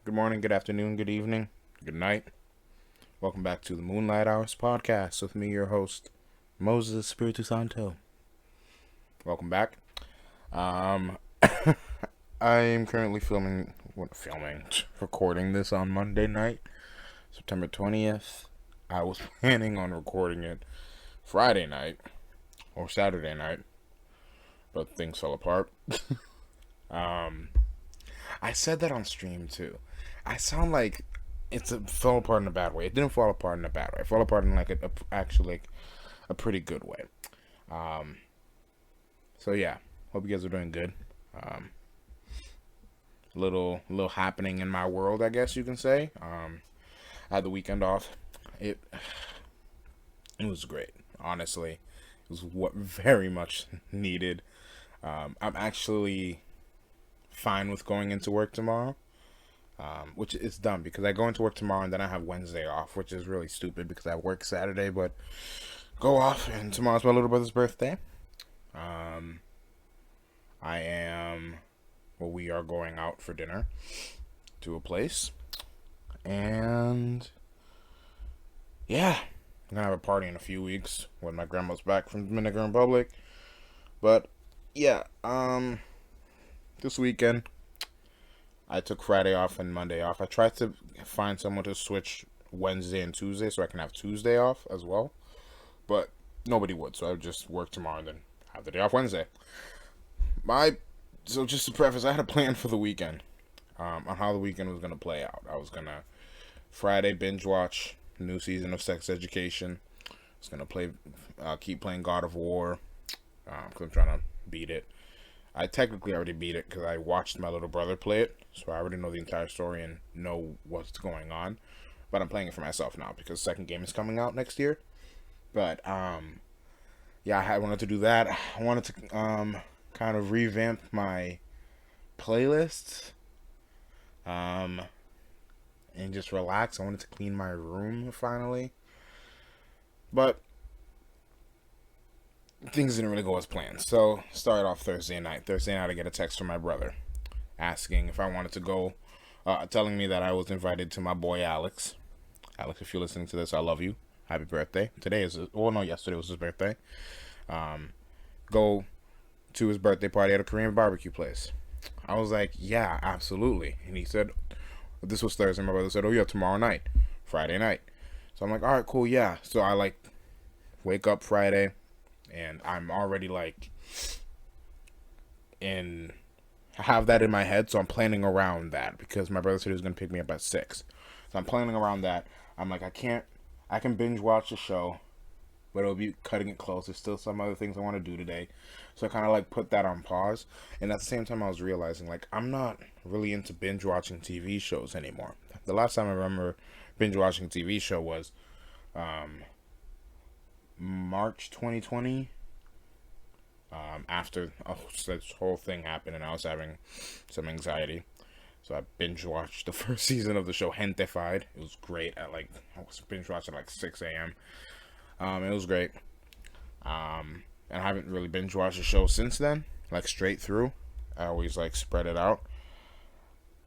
Good morning, good afternoon, good evening, good night. Welcome back to the Moonlight Hours podcast with me, your host, Moses Espiritu Santo. Welcome back. Um, I am currently recording this on Monday night, September 20th. I was planning on recording it Friday night or Saturday night, but things fell apart. Um, I said that on stream too. I sound like fell apart in a bad way. It didn't fall apart in a bad way. It fell apart in like actually like a pretty good way. Um, so yeah, hope you guys are doing good. Um, little happening in my world, I guess you can say. I had the weekend off. It it was great. Honestly, it was what very much needed. I'm actually fine with going into work tomorrow. Which is dumb because I go into work tomorrow and then I have Wednesday off, which is really stupid because I work Saturday but go off. And tomorrow's my little brother's birthday. Um, I am, we are going out for dinner to a place, and yeah, I'm gonna have a party in a few weeks when my grandma's back from Dominican Republic. But yeah, this weekend I took Friday off and Monday off. I tried to find someone to switch Wednesday and Tuesday so I can have Tuesday off as well. But nobody would, so I would just work tomorrow and then have the day off Wednesday. My so just to preface, I had a plan for the weekend on how the weekend was gonna play out. I was gonna Friday binge watch new season of Sex Education. I was gonna keep playing God of War because I'm trying to beat it. I technically already beat it because I watched my little brother play it, so I already know the entire story and know what's going on. But I'm playing it for myself now because the second game is coming out next year. But yeah, I wanted to do that. I wanted to kind of revamp my playlists um, and just relax. I wanted to clean my room finally, but things didn't really go as planned. So started off Thursday night. Thursday night, I get a text from my brother asking if I wanted to go, telling me that I was invited to my boy Alex. Alex, if you're listening to this, I love you. Happy birthday. Yesterday was his birthday. Um, go to his birthday party at a Korean barbecue place. I was like, yeah, absolutely. And he said, this was Thursday. My brother said, oh yeah, tomorrow night, Friday night. So I'm like, all right, cool, yeah. So I like wake up Friday, and I'm already like in have that in my head, so I'm planning around that because my brother said he was gonna pick me up at 6. So I'm planning around that. I'm like, I can binge watch the show, but it'll be cutting it close. There's still some other things I want to do today. So I kind of like put that on pause. And at the same time, I was realizing like I'm not really into binge watching TV shows anymore. The last time I remember binge watching a TV show was um, March 2020. After this whole thing happened and I was having some anxiety. So I binge watched the first season of the show Gentefied. It was great. I was binge watching at like 6 a.m. It was great. And I haven't really binge watched the show since then, like straight through. I always like spread it out.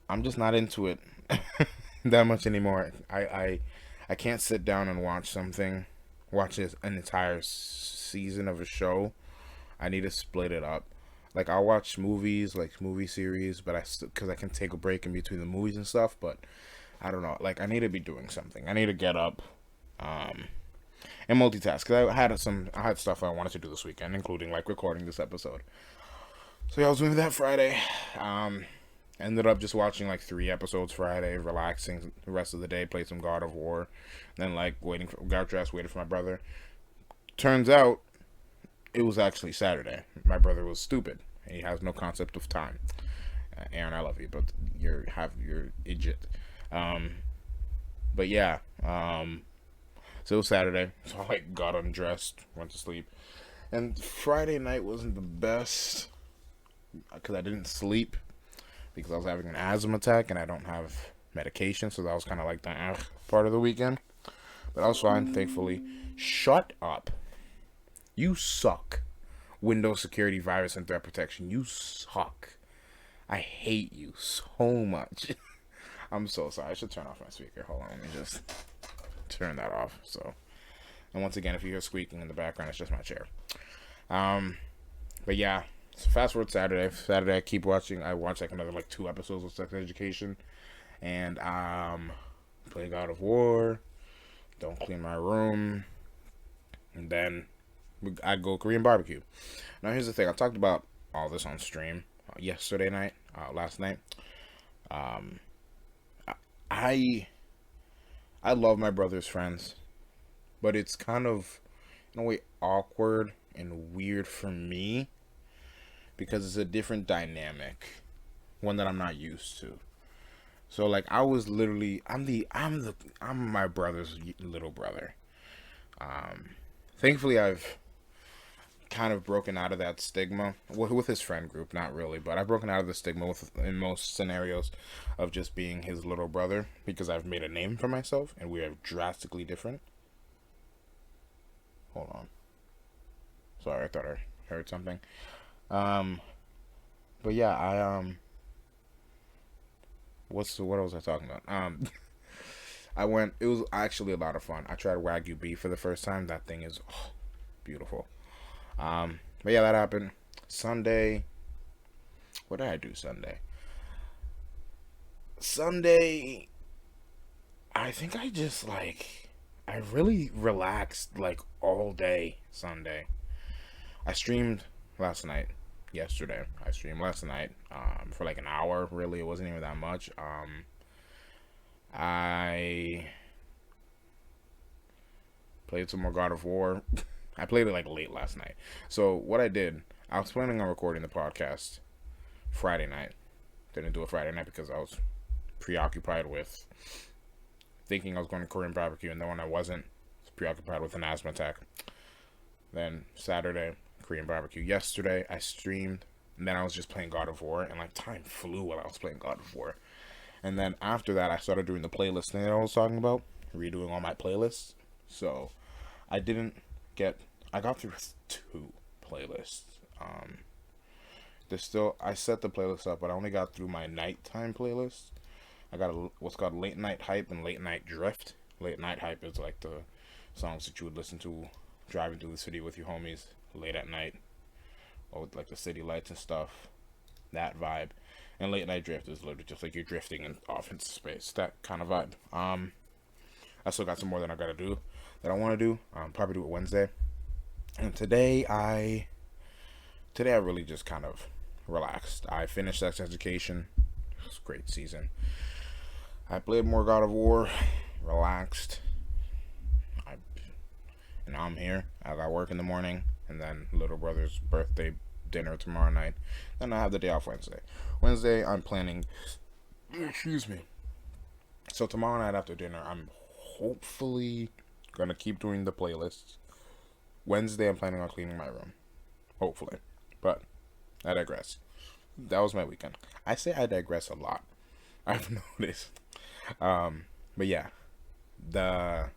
I'm just not into it that much anymore. I can't sit down and watch an entire season of a show. I need to split it up. Like I'll watch movies, like movie series, but because I can take a break in between the movies and stuff. But I don't know. Like I need to be doing something. I need to get up, um, and multitask. Cause I had stuff I wanted to do this weekend, including like recording this episode. So yeah, I was doing that Friday. Um, Ended up just watching like 3 episodes Friday, relaxing the rest of the day, played some God of War, then like got dressed, waited for my brother. Turns out it was actually Saturday. My brother was stupid. He has no concept of time. Aaron, I love you, but you're idiot. Um, but yeah, so it was Saturday. So I like got undressed, went to sleep, and Friday night wasn't the best because I didn't sleep because I was having an asthma attack and I don't have medication, so that was kind of like the part of the weekend. But I was fine, thankfully. Shut up. You suck. Windows security, virus, and threat protection. You suck. I hate you so much. I'm so sorry. I should turn off my speaker. Hold on, let me just turn that off. So, and once again, if you hear squeaking in the background, it's just my chair. But yeah. So fast forward Saturday. Saturday, I keep watching. I watch like another like 2 episodes of Sex Education, and play God of War. Don't clean my room, and then I go Korean barbecue. Now here's the thing. I talked about all this on stream yesterday night, last night. Um, I I love my brother's friends, but it's kind of in a way awkward and weird for me because it's a different dynamic, one that I'm not used to. So like I was literally I'm my brother's little brother. Um, Thankfully I've kind of broken out of that stigma with his friend group, not really, but I've broken out of the stigma in most scenarios of just being his little brother because I've made a name for myself and we are drastically different. Hold on. Sorry, I thought I heard something. Um, but yeah, what was I talking about? I went. It was actually a lot of fun. I tried Wagyu beef for the first time. That thing is beautiful. But yeah, that happened. Sunday. What did I do Sunday? Sunday, I think I just like I really relaxed like all day Sunday. I streamed last night. Yesterday, I streamed last night for like an hour. Really, it wasn't even that much. I played some more God of War. I played it like late last night. So what I did, I was planning on recording the podcast Friday night. Didn't do it Friday night because I was preoccupied with thinking I was going to Korean barbecue, and then when I wasn't, I was preoccupied with an asthma attack. Then Saturday, Korean barbecue. Yesterday, I streamed, and then I was just playing God of War, and like time flew while I was playing God of War. And then after that, I started doing the playlist thing that I was talking about, redoing all my playlists. So I didn't get. I got through 2 playlists. There's still. I set the playlist up, but I only got through my nighttime playlist. I got what's called late night hype and late night drift. Late night hype is like the songs that you would listen to driving through the city with your homies late at night, or with like the city lights and stuff. That vibe. And late night drift is literally just like you're drifting off into space. That kind of vibe. I still got some more that I gotta do that I want to do. Probably do it Wednesday. And today I really just kind of relaxed. I finished Sex Education. It was a great season. I played more God of War. Relaxed. And now I'm here. I got work in the morning, and then little brother's birthday dinner tomorrow night. Then I have the day off Wednesday. Wednesday I'm planning. Excuse me. So tomorrow night after dinner, I'm hopefully gonna keep doing the playlists. Wednesday, I'm planning on cleaning my room. Hopefully. But I digress. That was my weekend. I say I digress a lot. I've noticed. But yeah. That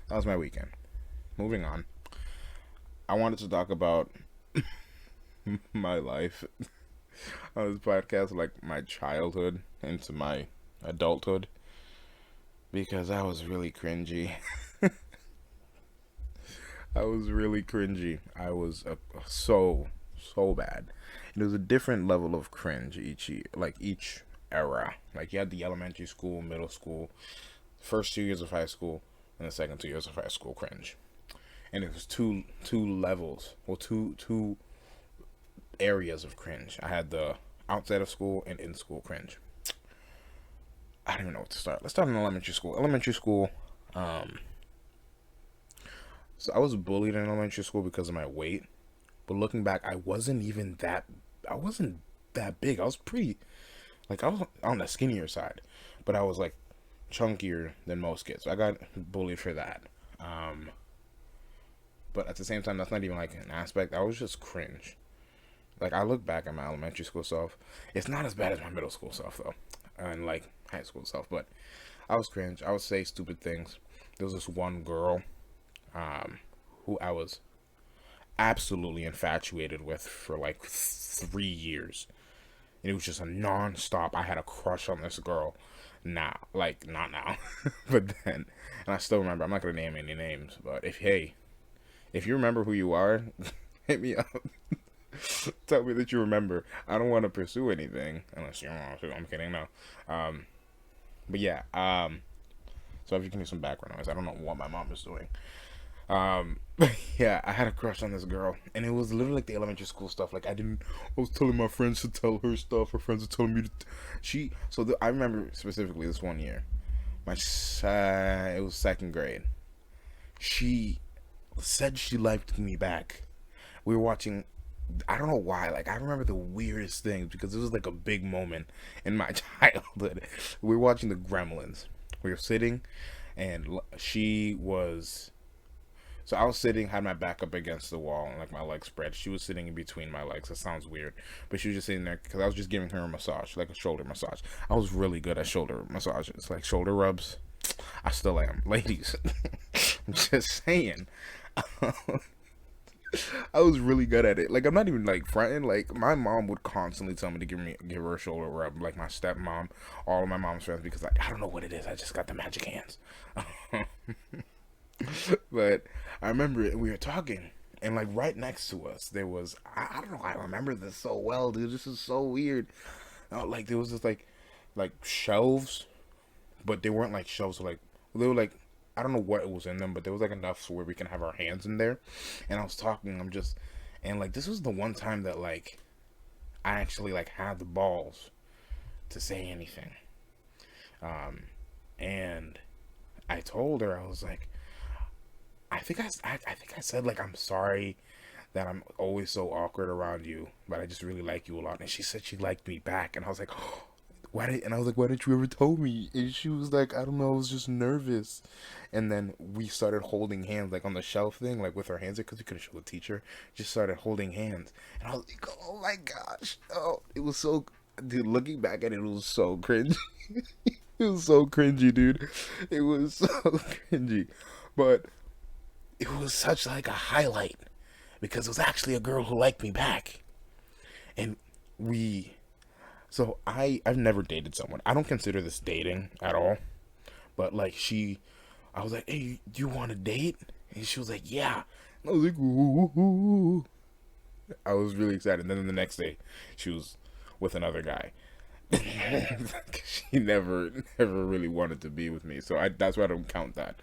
was my weekend. Moving on. I wanted to talk about my life on this podcast, like my childhood into my adulthood, because I was really cringy. I was really cringy. I was so bad. It was a different level of cringe each year, like each era. Like you had the elementary school, middle school, first 2 years of high school, and the second 2 years of high school cringe. And it was two levels, well, two areas of cringe. I had the outside of school and in school cringe. I don't even know what to start. Let's start in elementary school. Elementary school, so I was bullied in elementary school because of my weight. But looking back, I wasn't that big. I was pretty, like I was on the skinnier side, but I was like chunkier than most kids. So I got bullied for that. But at the same time, that's not even like an aspect. I was just cringe. Like I look back at my elementary school self, it's not as bad as my middle school self though, and like high school self. But I was cringe. I would say stupid things. There was this one girl, who I was absolutely infatuated with for like 3 years. and it was just a non-stop. I had a crush on this girl. Now, like, not now, but then, and I still remember. I'm not gonna name any names, but if you remember who you are, hit me up. Tell me that you remember. I don't want to pursue anything unless you want to. I'm kidding. No. Um, but yeah. So if you can do some background noise, I don't know what my mom is doing. Yeah, I had a crush on this girl, and it was literally like the elementary school stuff. Like I was telling my friends to tell her stuff. Her friends were telling me to. I remember specifically this one year. It was second grade. She said she liked me back. We were watching. I don't know why. Like I remember the weirdest things because it was like a big moment in my childhood. We were watching the Gremlins. We were sitting, and she was. So I was sitting, had my back up against the wall, and like my legs spread. She was sitting in between my legs. That sounds weird, but she was just sitting there because I was just giving her a massage, like a shoulder massage. I was really good at shoulder massages, like shoulder rubs. I still am, ladies. I'm just saying. I was really good at it. Like I'm not even like fronting. Like my mom would constantly tell me to give her a shoulder rub. Like my stepmom, all of my mom's friends, because like I don't know what it is. I just got the magic hands. But I remember we were talking, and like right next to us, there was I don't know. I remember this so well, dude. This is so weird. Like there was this like shelves, but they weren't like shelves. Like they were like I don't know what was in them, but there was like enough so where we can have our hands in there. And I was talking. And like this was the one time that like I actually like had the balls to say anything. Um, and I told her I was like. I think I said like I'm sorry that I'm always so awkward around you, but I just really like you a lot. And she said she liked me back, and I was like, oh, And I was like, why didn't you ever tell me? And she was like, I don't know, I was just nervous. And then we started holding hands like on the shelf thing, like with our hands, because we couldn't show the teacher. Just started holding hands, and I was like, oh my gosh, oh, it was so. Dude, looking back at it, it was so cringy. It was so cringy, dude. It was so cringy, but it was such like a highlight because it was actually a girl who liked me back, and we. So I've never dated someone. I don't consider this dating at all. But like I was like, hey, do you want to date? And she was like, yeah. And I was like, ooh. I was really excited. And then the next day, she was with another guy. She never really wanted to be with me, so that's why I don't count that.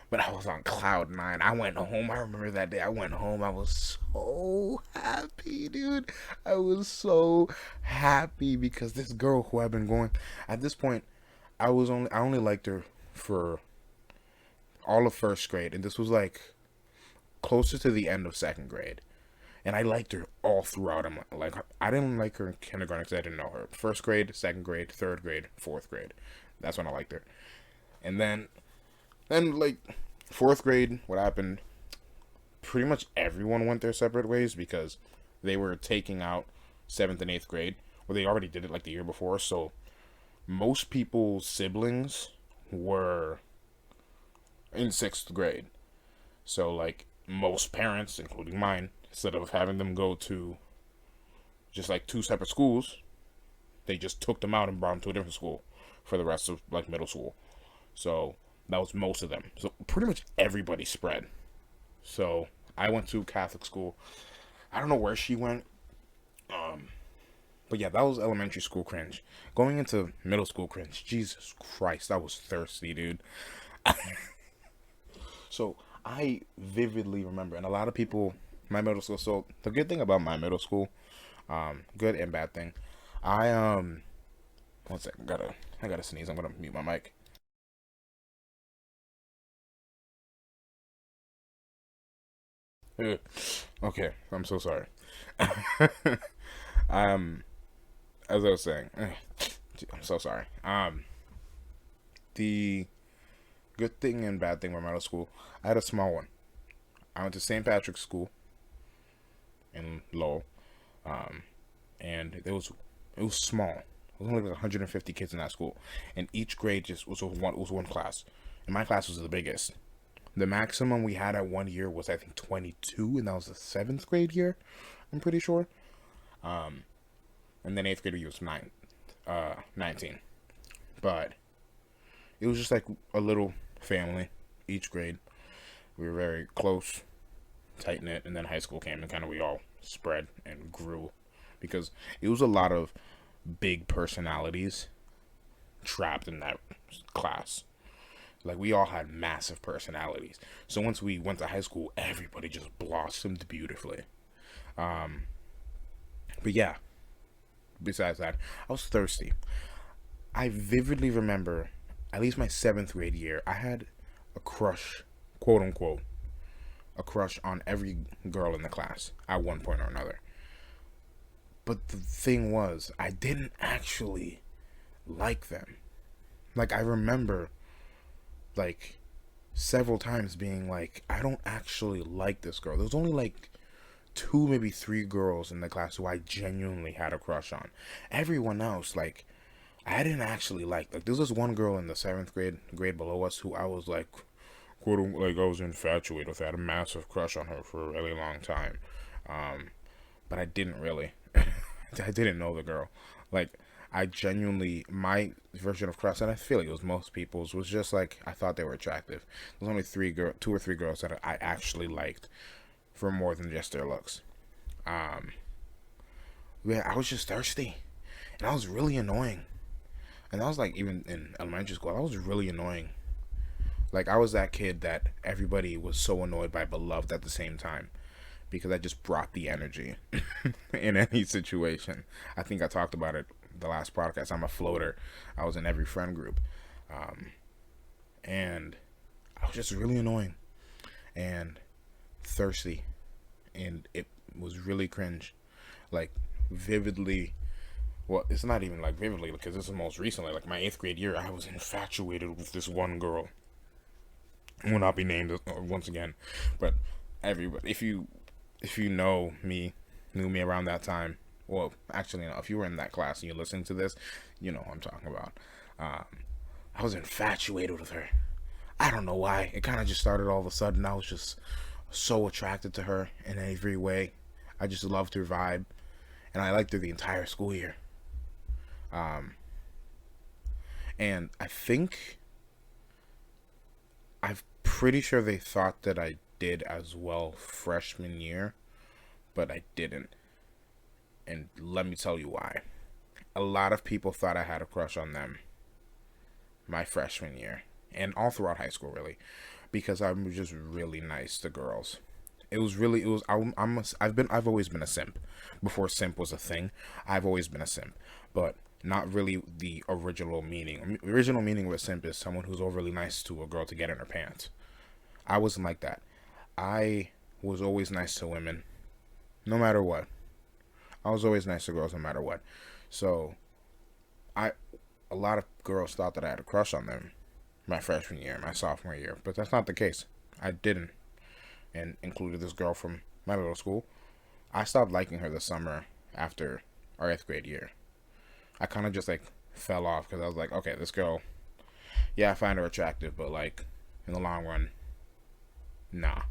But I was on cloud nine. I went home. I remember that day. I went home. I was so happy, dude. I was so happy because this girl who I've been going at this point, I only liked her for all of first grade, and this was like closer to the end of second grade. And I liked her all throughout. Like I didn't like her in kindergarten because I didn't know her. First grade, second grade, third grade, fourth grade. That's when I liked her. And then like fourth grade, what happened? Pretty much everyone went their separate ways because they were taking out seventh and eighth grade, where they already did it like the year before. So most people's siblings were in sixth grade. So like most parents, including mine, instead of having them go to just like two separate schools, they just took them out and brought them to a different school for the rest of like middle school. So that was most of them. So pretty much everybody spread. So I went to Catholic school. I don't know where she went. But yeah, that was elementary school cringe. Going into middle school cringe, Jesus Christ, I was thirsty, dude. So I vividly remember, and a lot of people, my middle school. So the good thing about my middle school, good and bad thing, I 1 second, I gotta sneeze. I'm gonna mute my mic. Ugh. Okay, I'm so sorry. um, as I was saying, I'm so sorry. The good thing and bad thing with middle school, I had a small one. I went to St. Patrick's School in Lowell, um, and it was small. It was only like 150 kids in that school, and each grade just was one class, and my class was the biggest. The maximum we had at one year was I think 22, and that was the seventh grade year. I'm pretty sure. And then 8th grade he was 19. But it was just like a little family each grade. We were very close, tight knit, and then high school came and kind of we all spread and grew because it was a lot of big personalities trapped in that class. Like, we all had massive personalities. So once we went to high school, everybody just blossomed beautifully. But yeah, besides that, I was thirsty. I vividly remember, at least my 7th grade year, I had a crush, quote unquote, a crush on every girl in the class at one point or another. But the thing was, I didn't actually like them. Like, I remember, like, several times being like, I don't actually like this girl. There was only like 2, maybe 3 girls in the class who I genuinely had a crush on. Everyone else, like, I didn't actually like. Like, there was this one girl in the 7th grade below us who I was like, quote, like, I was infatuated with. I had a massive crush on her for a really long time. But I didn't really. I didn't know the girl. Like, I genuinely, my version of crush, and I feel like it was most people's, was just like, I thought they were attractive. There was only 2 or 3 girls that I actually liked for more than just their looks. Yeah, I was just thirsty. And I was really annoying. And I was like, even in elementary school, I was really annoying. Like, I was that kid that everybody was so annoyed by but loved at the same time. Because I just brought the energy in any situation. I think I talked about it the last podcast. I'm a floater. I was in every friend group. And I was just really annoying. And thirsty. And it was really cringe. Like, vividly. Well, it's not even like vividly because this is most recently. Like, my 8th grade year, I was infatuated with this one girl. Will not be named once again. But everybody, if you know me, knew me around that time, well, actually, no, if you were in that class and you're listening to this, you know what I'm talking about. I was infatuated with her. I don't know why. It kind of just started all of a sudden. I was just so attracted to her in every way. I just loved her vibe. And I liked her the entire school year. And I think, I'm pretty sure they thought that I did as well freshman year, but I didn't. And let me tell you why. A lot of people thought I had a crush on them my freshman year, and all throughout high school, really, because I'm just really nice to girls. I've always been a simp. Before simp was a thing, I've always been a simp, but not really the original meaning. The original meaning of a simp is someone who's overly nice to a girl to get in her pants. I wasn't like that. I was always nice to women, no matter what. I was always nice to girls, no matter what. So, a lot of girls thought that I had a crush on them my freshman year, my sophomore year, but that's not the case. I didn't, and included this girl from my middle school. I stopped liking her this summer after our 8th grade year. I kind of just like fell off because I was like, okay, this girl, yeah, I find her attractive, but like in the long run, nah.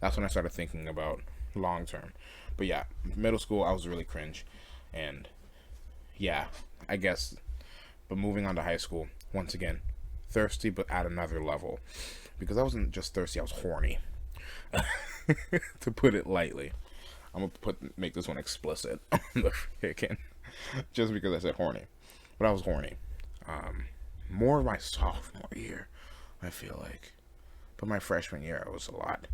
That's when I started thinking about long term. But yeah, middle school, I was really cringe, and yeah, I guess. But moving on to high school, once again, thirsty, but at another level, because I wasn't just thirsty, I was horny. To put it lightly, I'm gonna make this one explicit on the freaking. Just because I said horny. But I was horny. More my sophomore year, I feel like. But my freshman year, I was a lot.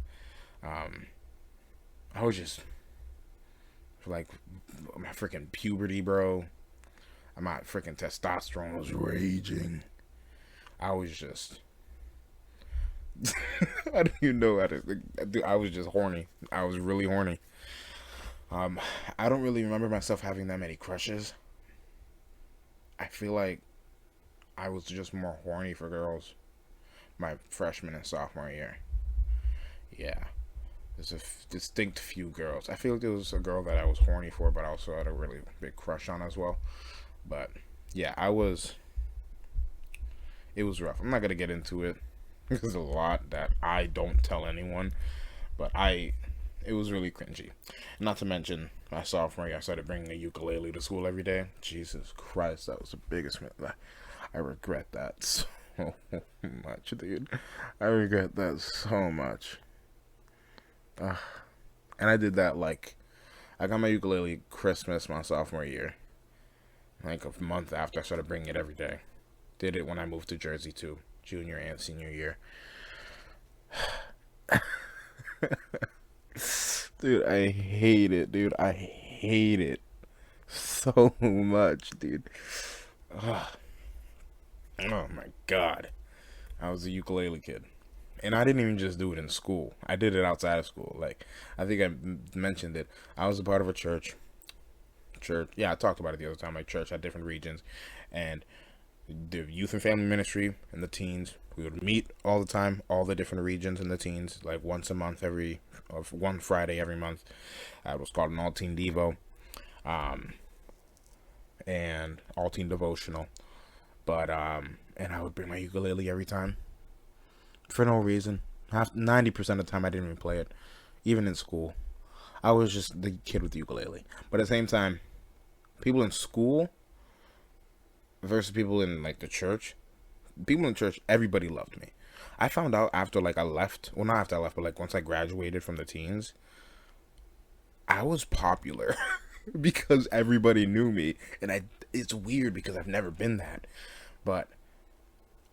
I was just, like, my freaking puberty, bro. My freaking testosterone was raging. I was just... I don't even know how to... I was just horny. I was really horny. I don't really remember myself having that many crushes. I feel like I was just more horny for girls my freshman and sophomore year. Yeah. There's a distinct few girls. I feel like there was a girl that I was horny for, but I also had a really big crush on as well. But, yeah, it was rough. I'm not going to get into it. There's a lot that I don't tell anyone. But it it was really cringy. Not to mention, my sophomore year, I started bringing a ukulele to school every day. Jesus Christ, that was the biggest mistake. I regret that so much, dude. I regret that so much. And I did that like, I got my ukulele Christmas my sophomore year. Like a month after I started bringing it every day. Did it when I moved to Jersey too, junior and senior year. Dude, I hate it, dude. I hate it so much, dude. Ugh. Oh my god. I was a ukulele kid. And I didn't even just do it in school. I did it outside of school. Like, I think I mentioned it. I was a part of a church. Yeah, I talked about it the other time. Like, church had different regions. And the youth and family ministry and the teens, we would meet all the time, all the different regions and the teens, like once a month, one Friday every month. It was called an all-teen devo, and all-teen devotional. But and I would bring my ukulele every time for no reason. 90% of the time I didn't even play it, even in school. I was just the kid with the ukulele. But at the same time, people in school versus people in like the church, people in church, everybody loved me. I found out after like I left, well not after I left, but like once I graduated from the teens, I was popular because everybody knew me. And it's weird because I've never been that, but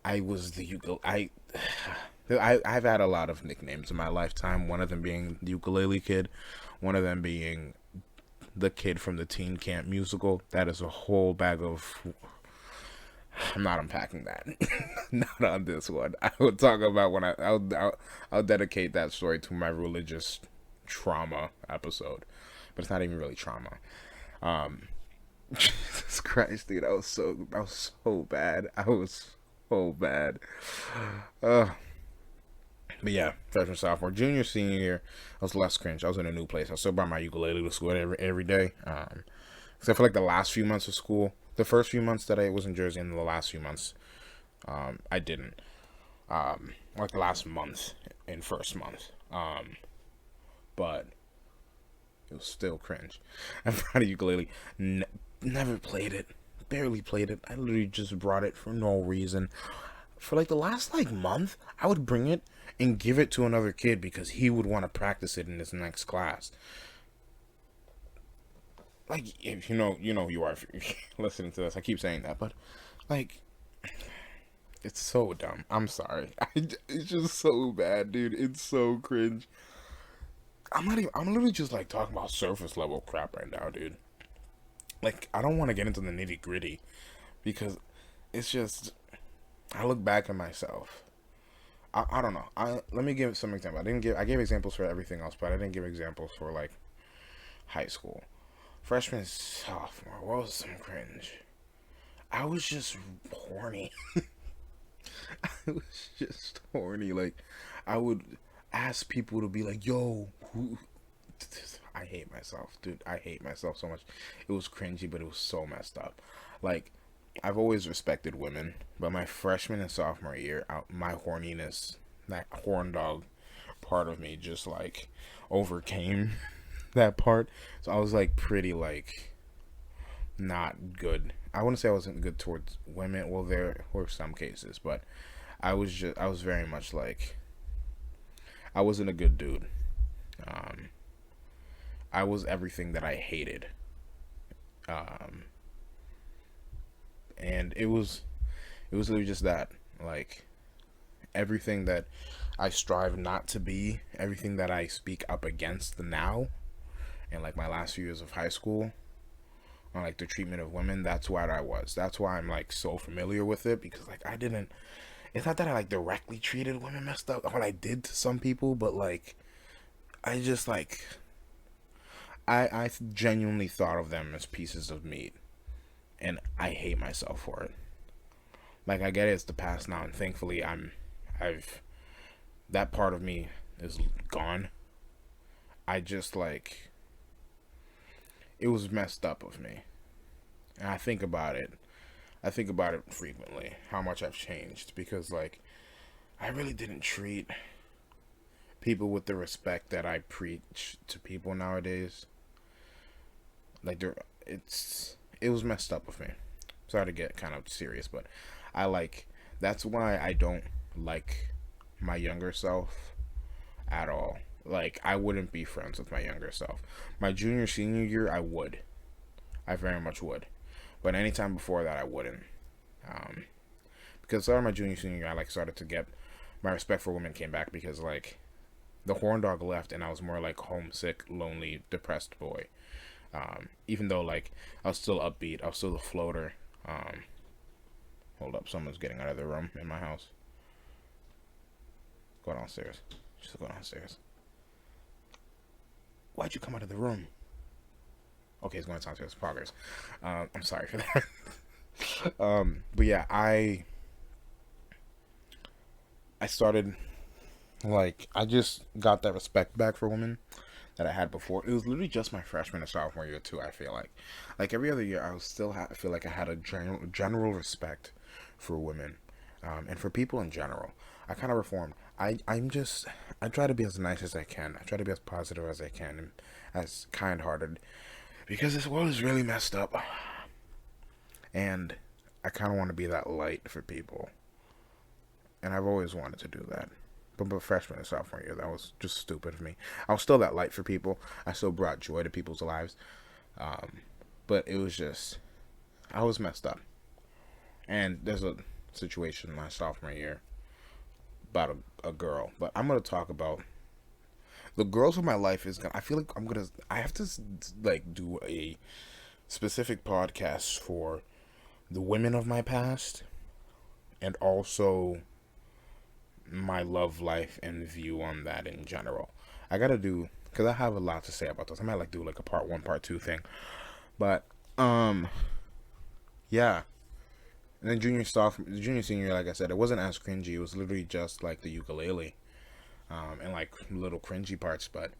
I was the ukulele. I've had a lot of nicknames in my lifetime. One of them being the ukulele kid, one of them being the kid from the teen camp musical. That is a whole bag of, I'm not unpacking that. Not on this one. I will talk about when I'll dedicate that story to my religious trauma episode, but it's not even really trauma. Jesus Christ, dude, I was so bad. I was so bad. But yeah, freshman, sophomore, junior, senior year, I was less cringe. I was in a new place. I still brought my ukulele to school every day. Except for like the last few months of school. The first few months that I was in Jersey, and the last few months, I didn't. Like the last month in first month. But it was still cringe. I brought a ukulele. Never played it. Barely played it. I literally just brought it for no reason. For like the last like month, I would bring it and give it to another kid because he would want to practice it in his next class. Like, if you know who you are if you're listening to this. I keep saying that, but like, it's so dumb. I'm sorry. It's just so bad, dude. It's so cringe. I'm literally just like talking about surface level crap right now, dude. Like, I don't want to get into the nitty gritty because it's just, I look back at myself. I don't know. Let me give some examples. I gave examples for everything else, but I didn't give examples for like high school. Freshman, sophomore, what was some cringe? I was just horny. I was just horny. Like, I would ask people to be like, yo, I hate myself, dude. I hate myself so much. It was cringy, but it was so messed up. Like, I've always respected women, but my freshman and sophomore year, my horniness, that horn dog part of me just like overcame that part. So I was like pretty like not good. I wouldn't say I wasn't good towards women. Well, there were some cases, but I was very much like, I wasn't a good dude. I was everything that I hated. And it was literally just that, like, everything that I strive not to be, everything that I speak up against now, and like my last few years of high school, on like the treatment of women, that's what I was. That's why I'm like so familiar with it, because like it's not that I like directly treated women messed up, what I did to some people, but like, I just like, I genuinely thought of them as pieces of meat. And I hate myself for it. Like, I get it's the past now, and thankfully that part of me is gone. I just like, it was messed up of me. And I think about it frequently, how much I've changed, because like, I really didn't treat people with the respect that I preach to people nowadays. Like, it was messed up with me. Sorry to get kind of serious, but I like, that's why I don't like my younger self at all. Like, I wouldn't be friends with my younger self. My junior, senior year, I would. I very much would. But anytime before that, I wouldn't. Um, because starting my junior, senior year, I like started to get, my respect for women came back because like the horn dog left and I was more like homesick, lonely, depressed boy. Even though like I was still upbeat, I was still a floater. Hold up, someone's getting out of their room in my house. Go downstairs. Just go downstairs. Why'd you come out of the room? Okay, he's going downstairs. Progress. I'm sorry for that. But yeah, I started, like, I just got that respect back for women that I had before. It was literally just my freshman and sophomore year too. I feel like every other year, I was still feel like I had a general respect for women, and for people in general. I kind of reformed. I try to be as nice as I can. I try to be as positive as I can and as kind-hearted, because this world is really messed up, and I kind of want to be that light for people, and I've always wanted to do that. But freshman and sophomore year, that was just stupid of me. I was still that light for people. I still brought joy to people's lives. But it was just, I was messed up. And there's a situation my sophomore year about a girl. But I'm going to talk about the girls of my life. I feel like I have to like do a specific podcast for the women of my past, and also my love life and view on that in general. I gotta do, because I have a lot to say about this. I might like do like a part 1, part 2 thing. But yeah. And then junior, senior, like I said, it wasn't as cringy. It was literally just like the ukulele, and like little cringy parts. But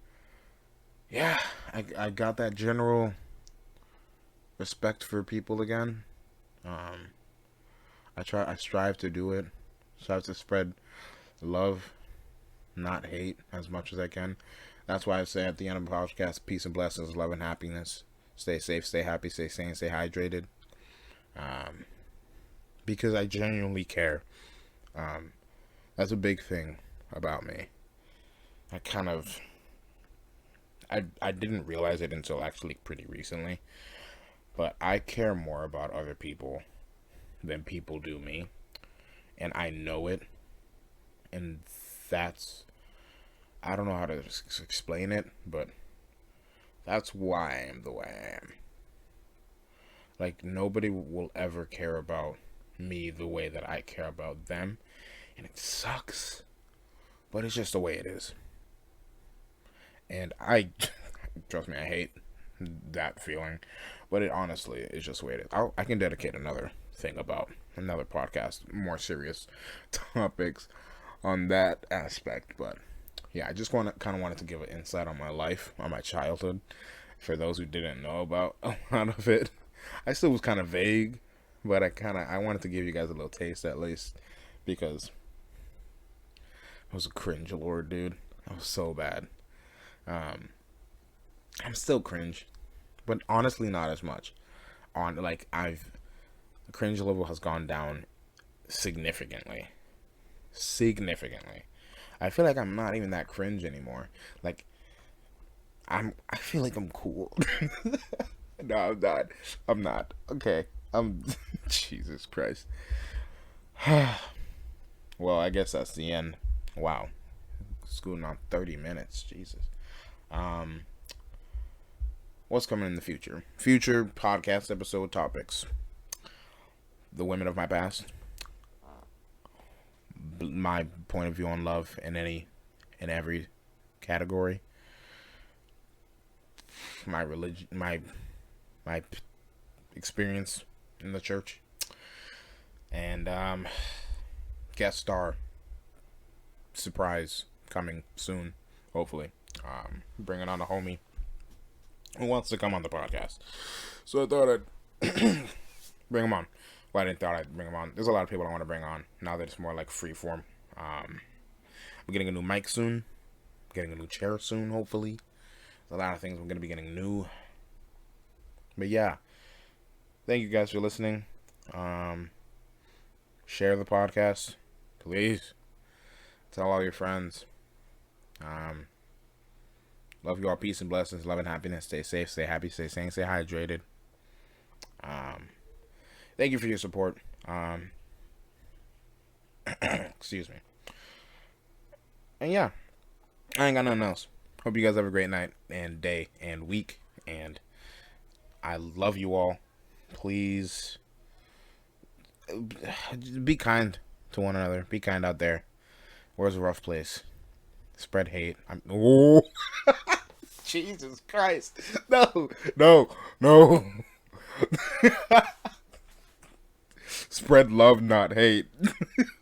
yeah, I got that general respect for people again. I strive to do it. Strive to spread love, not hate, as much as I can. That's why I say at the end of the podcast, peace and blessings, love and happiness. Stay safe, stay happy, stay sane, stay hydrated. Because I genuinely care. That's a big thing about me. I didn't realize it until actually pretty recently, but I care more about other people than people do me, and I know it. And that's, I don't know how to explain it, but that's why I am the way I am. Like, nobody will ever care about me the way that I care about them, and it sucks, but it's just the way it is. And trust me, I hate that feeling, but it honestly is just the way it is. I can dedicate another thing about another podcast, more serious topics on that aspect. But yeah, I just wanted to give an insight on my life, on my childhood, for those who didn't know about a lot of it. I still was kind of vague, but I wanted to give you guys a little taste at least, because I was a cringe lord, dude. I was so bad. I'm still cringe, but honestly not as much. The cringe level has gone down significantly. I feel like I'm not even that cringe anymore. Like, I feel like I'm cool. No, I'm not. Okay. Jesus Christ. Well, I guess that's the end. Wow. Scooting on 30 minutes. Jesus. What's coming in the future? Future podcast episode topics. The women of my past. My point of view on love in every category. My religion, my experience in the church, and guest star surprise coming soon, hopefully. Bringing on a homie who wants to come on the podcast, so I thought I'd bring him on. Well, I didn't thought I'd bring him on. There's a lot of people I want to bring on now that it's more like free form. I'm getting a new mic soon. getting a new chair soon, hopefully. There's a lot of things I'm going to be getting new. But yeah, thank you guys for listening. Share the podcast, please. Tell all your friends. Love you all. Peace and blessings. Love and happiness. Stay safe. Stay happy. Stay sane. Stay hydrated. Thank you for your support. Excuse me. And yeah, I ain't got nothing else. Hope you guys have a great night and day and week. And I love you all. Please be kind to one another. Be kind out there. World's a rough place. Spread hate. Oh, Jesus Christ! No. Spread love, not hate.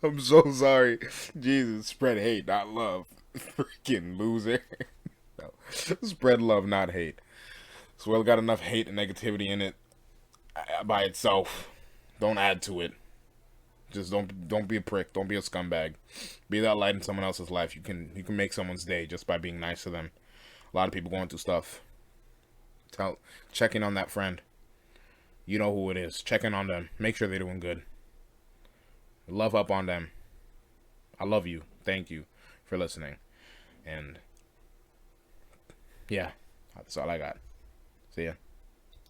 I'm so sorry. Jesus, spread hate, not love. Freaking loser. No. Spread love, not hate. This world got enough hate and negativity in it by itself. Don't add to it. Just don't be a prick. Don't be a scumbag. Be that light in someone else's life. You can make someone's day just by being nice to them. A lot of people going through stuff. Check in on that friend. You know who it is. Check in on them. Make sure they're doing good. Love up on them. I love you. Thank you for listening. And yeah, that's all I got. See ya.